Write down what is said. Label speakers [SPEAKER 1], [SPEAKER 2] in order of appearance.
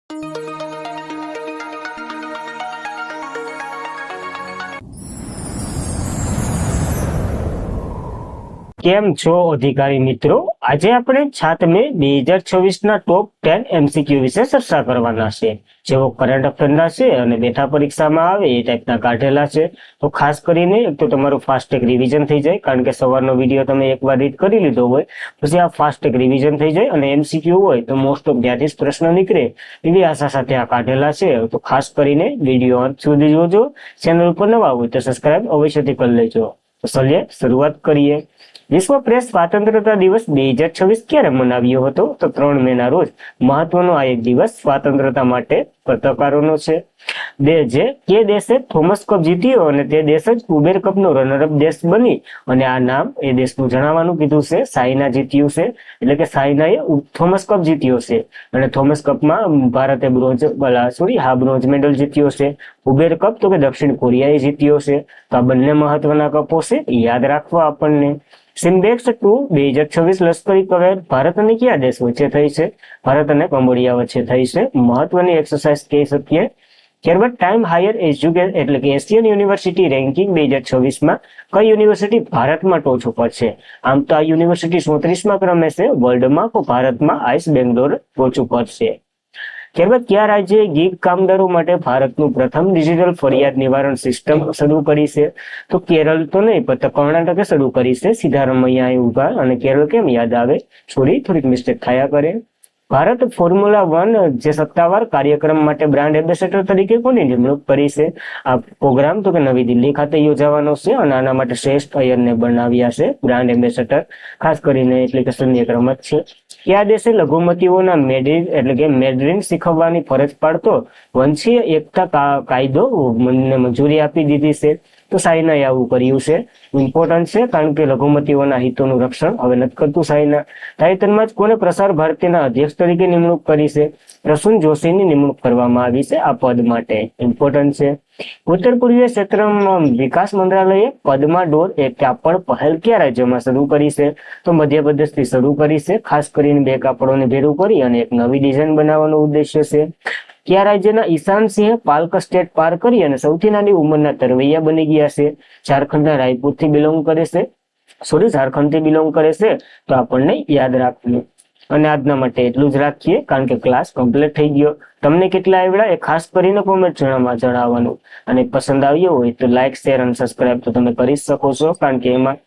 [SPEAKER 1] કેમ છો અધિકારી મિત્રો? આજે આપણે 7 મે 2026 ના ટોપ 10 એમસીક્યુ વિશે ચર્ચા કરવાના છે, જેઓ કરંટ અફેરના છે અને બેઠા પરીક્ષામાં આવે એ ટાઈપના કાઢેલા છે. તો ખાસ કરીને એક તો તમારું ફાસ્ટેગ રિવિઝન થઈ જાય, કારણ કે સવારનો વિડીયો તમે એકવાર રીડ કરી લીધો હોય પછી આ ફાસ્ટેગ રિવિઝન થઈ જાય અને એમસીક્યુ હોય તો મોસ્ટ ઓફ ત્યાંથી જ પ્રશ્ન નીકળે એવી આશા સાથે આ કાઢેલા છે. તો ખાસ કરીને વિડીયો અંત સુધી જોજો. ચેનલ ઉપર નવા હોય તો સબસ્ક્રાઇબ અવશ્યથી કરી લેજો. તો ચલીએ શરૂઆત કરીએ. વિશ્વ પ્રેસ સ્વાતંત્રતા દિવસ 2026 ક્યારે મનાવ્યો હતો? તો 3 મે ના રોજ મહત્વનો આ એક દિવસ સ્વાતંત્રતા માટે પત્રકારોનો છે. કે દેશે થોમસ કપ જીત્યો અને તે દેશ જ ઉબેર કપનો રનરઅપ દેશ બની અને આ નામ એ દેશનું જણાવવાનું કીધું છે. સાયના જીત્યું છે, એટલે કે સાયનાએ થોમસ કપ જીત્યો છે અને થોમસ કપમાં ભારતે બ્રોન્ઝ મેડલ જીત્યો છે. ઉબેર કપ તો કે દક્ષિણ કોરિયાએ જીત્યો છે. તો આ બંને મહત્વના કપો છે, યાદ રાખવા આપણને. સિમ્બેક્સ 2 2026 લશ્કરી કવાયત ભારત અને કયા દેશ વચ્ચે થઈ છે? ભારત અને કંબોડિયા વચ્ચે થઈ છે. મહત્વની એક્સરસાઇઝ કહી શકીએ. ત્યારબાદ ટાઈમ હાયર એજ્યુકેશન એટલે કે એશિયન યુનિવર્સિટી રેન્કિંગ 2026માં કઈ યુનિવર્સિટી ભારતમાં ટોચ ઉપર છે? આમ તો આ યુનિવર્સિટી 34મા ક્રમે છે વર્લ્ડમાં, તો ભારતમાં આઈસ બેંગ્લોર ટોચ ઉપર છે. ત્યારબાદ કયા રાજ્યએ ગીગ કામદારો માટે ભારતનું પ્રથમ ડિજિટલ ફરિયાદ નિવારણ સિસ્ટમ શરૂ કરી છે? તો કેરળ તો નહીં, પણ કર્ણાટકે શરૂ કરી છે. સીધારામૈયા ઉભા અને કેરળ કેમ યાદ આવે? થોડીક મિસ્ટેક થયા કરે. ભારત ફોર્મ્યુલા 1 જે સત્તાવાર કાર્યક્રમ માટે બ્રાન્ડ એમ્બેસેડર તરીકે કોની નિમણૂક કરી છે? આ પ્રોગ્રામ તો કે નવી દિલ્હી ખાતે યોજાવાનો છે અને આના માટે શ્રેષ્ઠ અય્યરને બનાવ્યા છે બ્રાન્ડ એમ્બેસેડર. ખાસ કરીને એપ્લિકેશનની એક રમત છે. કયા દેશે લઘુમતીઓના મેડરિન શીખવવાની ફરજ પાડતો વંશીય એકતા કાયદો મંજૂરી આપી દીધી છે? તો સાયનાએ આવું કર્યું છે. ઇમ્પોર્ટન્ટ છે, કારણ કે લઘુમતીઓના હિતોનું રક્ષણ હવે નથી કરતું સાયના. તાજેતરમાં જ કોને પ્રસાર ભારતીના અધ્યક્ષ તરીકે નિમણૂક કરી છે? પ્રસૂન જોશીની નિમણૂક કરવામાં આવી છે આ પદ માટે. ઇમ્પોર્ટન્ટ છે. ઉત્તર પૂર્વીય ક્ષેત્રમાં વિકાસ મંત્રાલયે પદ્મા ડોર એક કાપડ પહેલ કયા રાજ્યમાં શરૂ કરી છે? તો મધ્યપ્રદેશથી શરૂ કરી છે. ખાસ કરીને 2 કાપડોને ભેરું કરી અને એક નવી ડિઝાઇન બનાવવાનો ઉદ્દેશ્ય છે. કયા રાજ્યના ઈશાન સિંહે પાલ્ક સ્ટેટ પાર કરી અને સૌથી નાની ઉંમરના તરવૈયા બની ગયા છે? ઝારખંડના રાયપુરથી બિલોંગ કરે છે. ઝારખંડથી બિલોંગ કરે છે. તો આપણને યાદ રાખવું. અને આજના માટે એટલું જ રાખીએ, કારણ કે ક્લાસ કમ્પ્લીટ થઈ ગયો. તમને કેટલા આવડ્યા એ ખાસ કરીને કોમેન્ટ જણાવવાનું. અને પસંદ આવ્યો હોય તો લાઈક, શેર અને સબસ્ક્રાઇબ તો તમે કરી શકો છો, કારણ કે એમાં